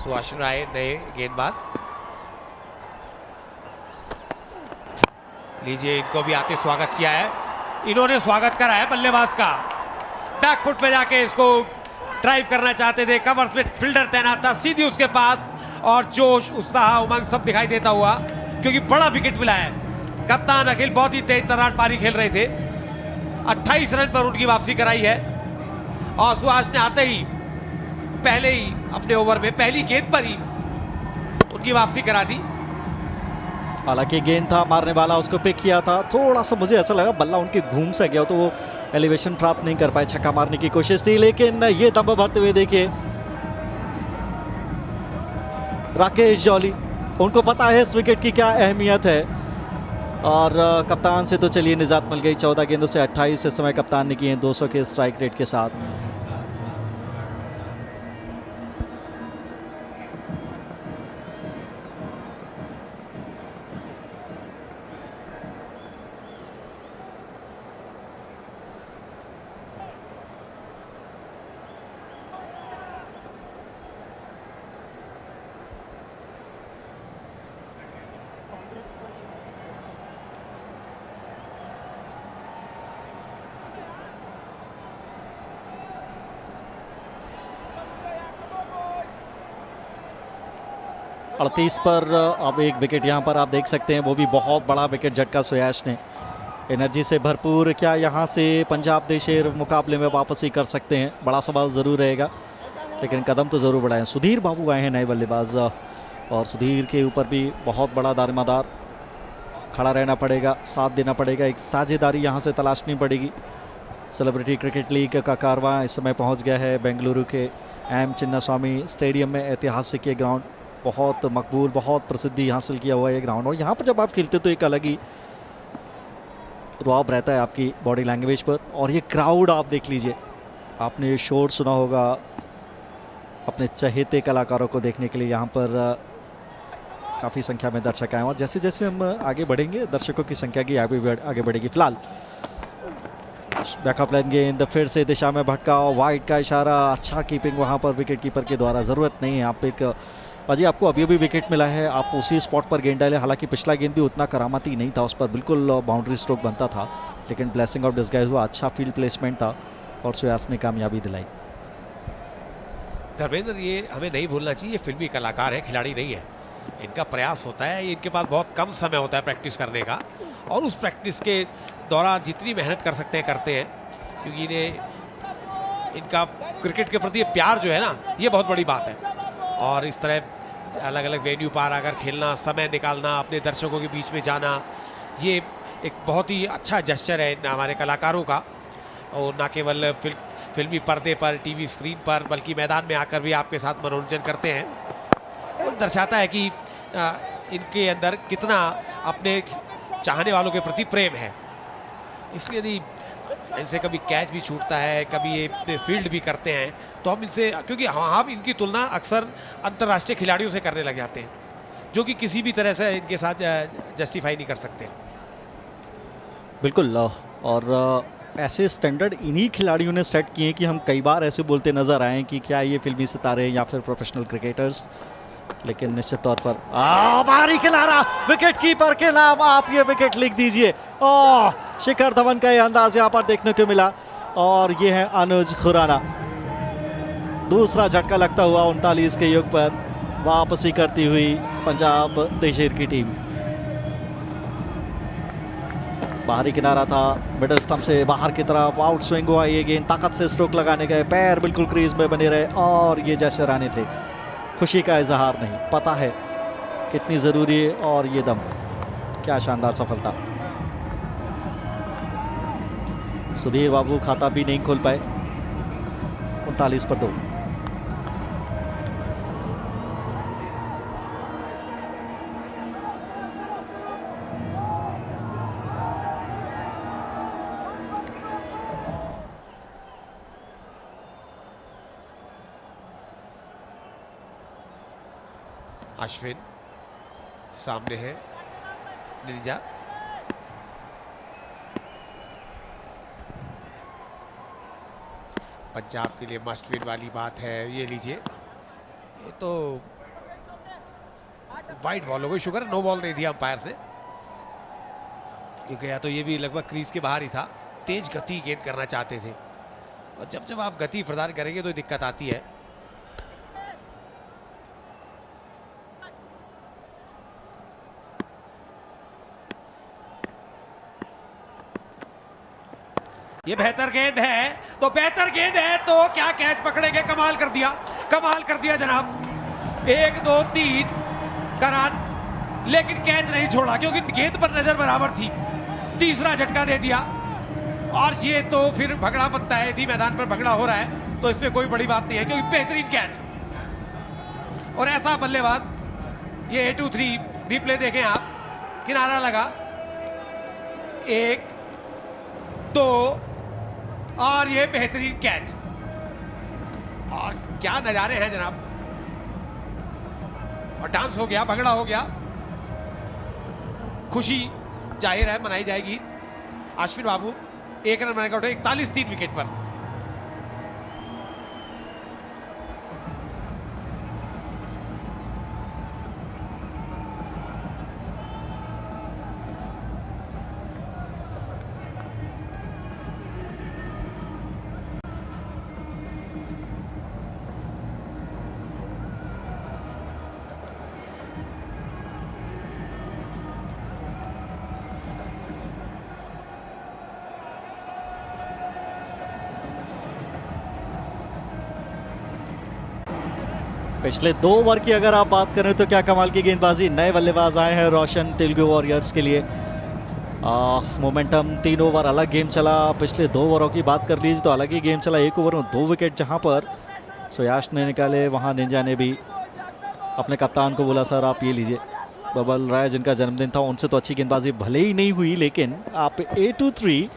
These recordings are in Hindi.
सुभाष राय नए गेंदबाज। लीजिए, इनको भी आते स्वागत किया है, इन्होंने स्वागत करा है बल्लेबाज का। बैक फुट पे जाके इसको ड्राइव करना चाहते थे, कवर पे फील्डर तैनात था सीधी उसके पास, और जोश उत्साह उमंग सब दिखाई देता हुआ, क्योंकि बड़ा विकेट मिला है। कप्तान अखिल बहुत ही तेज तर्रार पारी खेल रहे थे, 28 रन पर उनकी वापसी कराई है, और सुभाष ने आते ही पहले ही अपने ओवर में पहली गेंद पर ही उनकी वापसी करा दी। हालांकि गेंद था मारने वाला, उसको पिक किया था, थोड़ा सा मुझे ऐसा लगा बल्ला उनके घूम सा गया तो वो एलिवेशन प्राप्त नहीं कर पाए, छक्का मारने की कोशिश थी, लेकिन ये दम भरते हुए देखिए राकेश जौली, उनको पता है इस विकेट की क्या अहमियत है, और कप्तान से तो चलिए निजात मिल गई। 14 गेंदों से 28 इस समय कप्तान ने किए हैं 200 के स्ट्राइक रेट के साथ। अड़तीस पर अब एक विकेट यहाँ पर आप देख सकते हैं, वो भी बहुत बड़ा विकेट झटका सुयाश ने, एनर्जी से भरपूर। क्या यहाँ से पंजाब देशेर मुकाबले में वापसी कर सकते हैं, बड़ा सवाल ज़रूर रहेगा, लेकिन कदम तो ज़रूर बढ़ाएं। सुधीर बाबू आए हैं नए बल्लेबाज, और सुधीर के ऊपर भी बहुत बड़ा दारोमदार, खड़ा रहना पड़ेगा, साथ देना पड़ेगा, एक साझेदारी यहाँ से तलाशनी पड़ेगी। सेलिब्रिटी क्रिकेट लीग का कारवां इस समय पहुँच गया है बेंगलुरु के एम चिन्नास्वामी स्टेडियम में। ऐतिहासिक ये ग्राउंड, बहुत मकबूल, बहुत प्रसिद्धि हासिल किया हुआ है ये ग्राउंड, और यहाँ पर जब आप खेलते तो एक अलग ही रुआब रहता है आपकी बॉडी लैंग्वेज पर। और ये क्राउड आप देख लीजिए, आपने ये शोर सुना होगा अपने चहेते कलाकारों को देखने के लिए। यहाँ पर काफ़ी संख्या में दर्शक आए, और जैसे जैसे हम आगे बढ़ेंगे दर्शकों की संख्या की आगे बढ़ेगी। फिलहाल बैकअप लाइन गेंद फिर से दिशा में भटका, और वाइड का इशारा, अच्छा कीपिंग वहाँ पर विकेट कीपर के द्वारा, ज़रूरत नहीं है आप एक अजी आपको अभी अभी विकेट मिला है, आप उसी स्पॉट पर गेंद डाले। हालांकि पिछला गेंद भी उतना करामाती नहीं था, उस पर बिल्कुल बाउंड्री स्ट्रोक बनता था, लेकिन ब्लेसिंग ऑफ डिस्गाइज हुआ, अच्छा फील्ड प्लेसमेंट था, और सुयास ने कामयाबी दिलाई। धर्मेंद्र, ये हमें नहीं भूलना चाहिए, ये फिल्मी कलाकार है, खिलाड़ी नहीं है। इनका प्रयास होता है, इनके पास बहुत कम समय होता है प्रैक्टिस करने का, और उस प्रैक्टिस के दौरान जितनी मेहनत कर सकते हैं करते हैं, क्योंकि इनका क्रिकेट के प्रति प्यार जो है ना, ये बहुत बड़ी बात है। और इस तरह अलग अलग वेन्यू पर आकर खेलना, समय निकालना, अपने दर्शकों के बीच में जाना, ये एक बहुत ही अच्छा जेस्चर है हमारे कलाकारों का, और ना केवल फिल्मी पर्दे पर, टीवी स्क्रीन पर, बल्कि मैदान में आकर भी आपके साथ मनोरंजन करते हैं, और दर्शाता है कि इनके अंदर कितना अपने चाहने वालों के प्रति प्रेम है। इसलिए यदि इनसे कभी कैच भी छूटता है, कभी ये फील्ड भी करते हैं, तो हम इनसे, क्योंकि हम इनकी तुलना अक्सर अंतर्राष्ट्रीय खिलाड़ियों से करने लग जाते हैं, जो कि किसी भी तरह से इनके साथ जस्टिफाई नहीं कर सकते। बिल्कुल, और ऐसे स्टैंडर्ड इन्हीं खिलाड़ियों ने सेट किए कि हम कई बार ऐसे बोलते नजर आए कि क्या ये फिल्मी सितारे या फिर प्रोफेशनल क्रिकेटर्स, लेकिन निश्चित तौर पर भारी खिलाड़ा, विकेट कीपर के नाम आप ये विकेट लिख दीजिए। शिखर धवन का ये अंदाज यहाँ पर देखने को मिला, और ये है अनुज खुराना, दूसरा झटका लगता हुआ 39 के युग पर वापसी करती हुई पंजाब देशेर की टीम। बाहरी किनारा था, मिडल स्टंप से बाहर की तरफ आउट स्विंग हुआ, ये गेंद ताकत से स्ट्रोक लगाने गए, पैर बिल्कुल क्रीज में बने रहे, और ये जैसे रानी थे, खुशी का इजहार नहीं, पता है कितनी ज़रूरी है, और ये दम, क्या शानदार सफलता। सुधीर बाबू खाता भी नहीं खोल पाए, 39 पर 2। अश्विन सामने है, निंजा, पंजाब के लिए मस्ट विन वाली बात है। ये लीजिए, ये तो वाइड बॉल हो गई। शुक्र नो बॉल नहीं दिया अंपायर से, क्योंकि या तो ये भी लगभग क्रीज के बाहर ही था। तेज गति गेंद करना चाहते थे, और जब जब आप गति प्रदान करेंगे तो दिक्कत आती है। ये बेहतर गेंद है, तो बेहतर गेंद है तो क्या कैच पकड़ेंगे? कमाल कर दिया, कमाल कर दिया जनाब। 1 2 3 का रन, लेकिन कैच नहीं छोड़ा क्योंकि गेंद पर नजर बराबर थी। तीसरा झटका दे दिया, और ये तो फिर भगड़ा बनता है। यदि मैदान पर भगड़ा हो रहा है तो इसमें कोई बड़ी बात नहीं है, क्योंकि बेहतरीन कैच। और ऐसा बल्लेबाज, ये 8-2-3 रिप्ले देखें आप, किनारा लगा 1 2 और ये बेहतरीन कैच। और क्या नजारे हैं जनाब, और डांस हो गया, भगड़ा हो गया। खुशी जाहिर है मनाई जाएगी। अश्विन बाबू 1 रन बनाकर उठे 41 3 विकेट पर। पिछले 2 ओवर की अगर आप बात करें तो क्या कमाल की गेंदबाजी। नए बल्लेबाज आए हैं रोशन तेलुगु वॉरियर्स के लिए। मोमेंटम 3 ओवर अलग गेम चला। पिछले 2 ओवरों की बात कर लीजिए तो अलग ही गेम चला। 1 ओवर में 2 विकेट जहां पर सुयाश ने निकाले, वहां निंजा ने भी अपने कप्तान को बोला सर आप ये लीजिए। बबल राय जिनका जन्मदिन था उनसे तो अच्छी गेंदबाजी भले ही नहीं हुई, लेकिन आप 8-3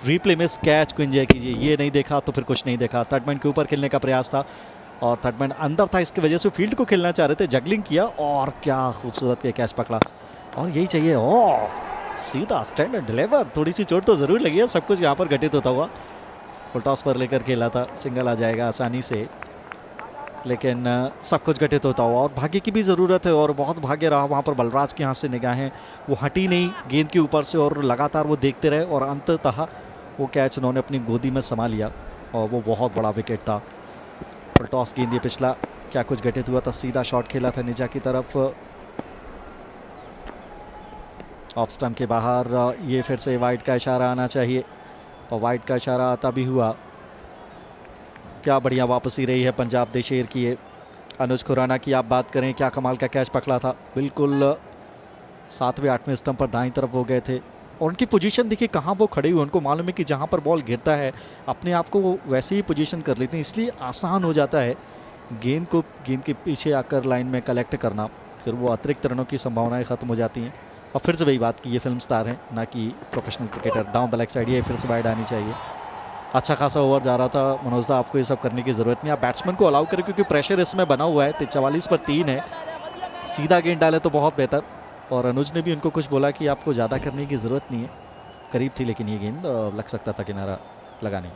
रिप्ले में कैच को एंजॉय कीजिए। ये नहीं देखा तो फिर कुछ नहीं देखा। थर्ड मैन के ऊपर खेलने का प्रयास था और थर्ड मैन अंदर था, इसकी वजह से फील्ड को खेलना चाह रहे थे, जगलिंग किया और क्या खूबसूरत के कैच पकड़ा। और यही चाहिए, ओ सीधा स्टैंड एंड डिलीवर। थोड़ी सी चोट तो ज़रूर लगी है, सब कुछ यहाँ पर घटित होता हुआ। फुल टॉस पर लेकर खेला था, सिंगल आ जाएगा आसानी से, लेकिन सब कुछ घटित होता हुआ। और भाग्य की भी ज़रूरत है, और बहुत भाग्य रहा वहाँ पर। बलराज के हाथ से निगाहें वो हटी नहीं गेंद के ऊपर से, और लगातार वो देखते रहे, और अंततः वो कैच उन्होंने अपनी गोदी में समा लिया, और वो बहुत बड़ा विकेट था। फुल टॉस गेंद ये पिछला, क्या कुछ घटित हुआ था। सीधा शॉट खेला था निजा की तरफ, ऑफ स्टंप के बाहर। ये फिर से वाइड का इशारा आना चाहिए, और वाइड का इशारा आता भी हुआ। क्या बढ़िया वापसी रही है पंजाब देशेर की। ये अनुज खुराना की आप बात करें, क्या कमाल का कैच पकड़ा था। बिल्कुल 7वें 8वें स्टंप पर दाईं तरफ हो गए थे, और उनकी पोजीशन देखिए कहाँ वो खड़े हुए। उनको मालूम है कि जहाँ पर बॉल गिरता है अपने आप को वो वैसे ही पोजीशन कर लेते हैं, इसलिए आसान हो जाता है गेंद को गेंद के पीछे आकर लाइन में कलेक्ट करना। फिर वो अतिरिक्त रनों की संभावनाएं ख़त्म हो जाती हैं। और फिर से वही बात की, ये फिल्म स्टार हैं ना कि professional cricketer. Down the leg side, ये फिर से वाइड आनी चाहिए। अच्छा खासा ओवर जा रहा था मनोज दा, आपको ये सब करने की ज़रूरत नहीं। आप बैट्समैन को अलाउ करें, क्योंकि प्रेशर इसमें बना हुआ है। 44 पर 3 है, सीधा गेंद डाले तो बहुत बेहतर। और अनुज ने भी उनको कुछ बोला कि आपको ज़्यादा करने की ज़रूरत नहीं है, करीब थी लेकिन ये गेंद लग सकता था, किनारा लगा नहीं।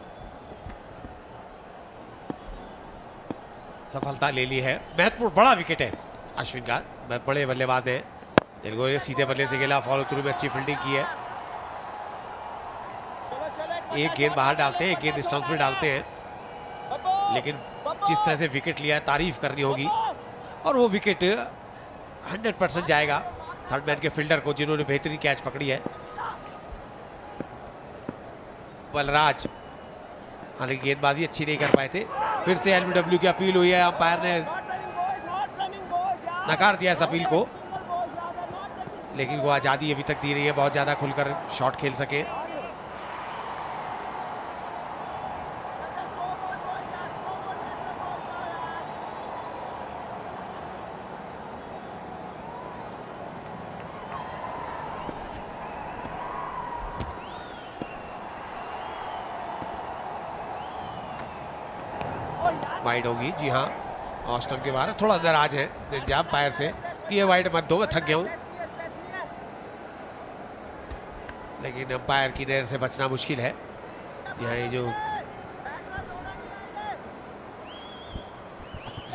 सफलता ले ली है। महत्वपूर्ण बड़ा विकेट है अश्विन का, बड़े बल्लेबाज हैं। तेलुगु ने सीधे बल्ले से खेला, फॉलो थ्रू में अच्छी फील्डिंग की है। एक गेंद बाहर डालते हैं, एक गेंद स्टंप्स में डालते हैं, लेकिन जिस तरह से विकेट लिया है तारीफ करनी होगी। और वो विकेट 100% जाएगा थर्ड मैन के फील्डर को, जिन्होंने बेहतरीन कैच पकड़ी है। बलराज हालांकि गेंदबाजी अच्छी नहीं कर पाए थे। फिर से एलबीडब्ल्यू की अपील हुई है, अंपायर ने नकार दिया इस अपील को, लेकिन वो आज़ादी अभी तक दी रही है बहुत ज़्यादा खुलकर शॉट खेल सके। वाइड होगी, जी हाँ, ऑस्टम के बाहर थोड़ा नाराज है निजाम पायर से कि ये वाइड मत दो, मैं थक गया हूँ, लेकिन अंपायर की नजर से बचना मुश्किल है। जी हाँ,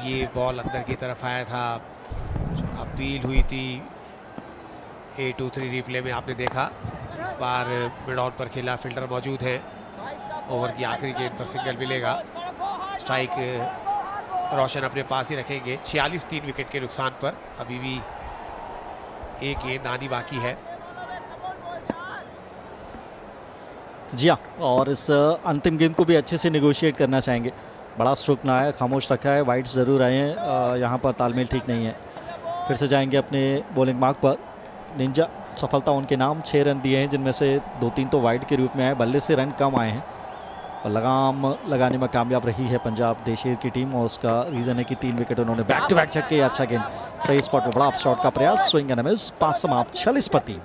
ये बॉल अंदर की तरफ आया था, जो आप अपील हुई थी 8-2-3 रिप्ले में, आपने देखा। इस बार मिड ऑन पर खेला, फील्डर मौजूद है। ओवर की आखिरी गेंद पर सिंगल मिलेगा। स्ट्राइक रोशन अपने पास ही रखेंगे 46 3 विकेट के नुकसान पर। अभी भी एक गेंद आनी बाकी है। जी हाँ, और इस अंतिम गेंद को भी अच्छे से नेगोशिएट करना चाहेंगे। बड़ा स्ट्रोक ना आया, खामोश रखा है, वाइड्स ज़रूर आए हैं, यहाँ पर तालमेल ठीक नहीं है। फिर से जाएंगे अपने बॉलिंग मार्क पर। निंजा सफलता उनके नाम, 6 रन दिए हैं, जिनमें से 2-3 तो वाइड के रूप में आए, बल्ले से रन कम आए हैं। और लगाम लगाने में कामयाब रही है पंजाब देशेर की टीम, और उसका रीज़न है कि 3 विकेट उन्होंने बैक टू बैक छक्के। अच्छा गेंद, सही स्पॉट पर बड़ा शॉट का प्रयास, स्विंग एंड मिस, 5 समाप्त 46 पर 3।